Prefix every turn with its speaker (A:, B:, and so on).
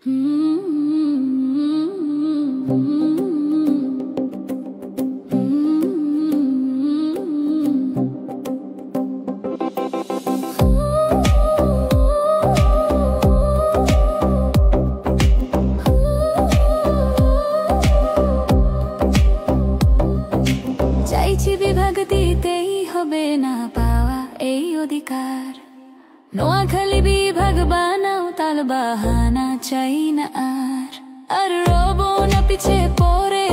A: চাইছি বিভাগ দিতেই হবে না পাওয়া এই অধিকার। নোয়াখালী বিভাগ বানাও তাল বাহানা চাই না আর রব না পিছে পড়ে।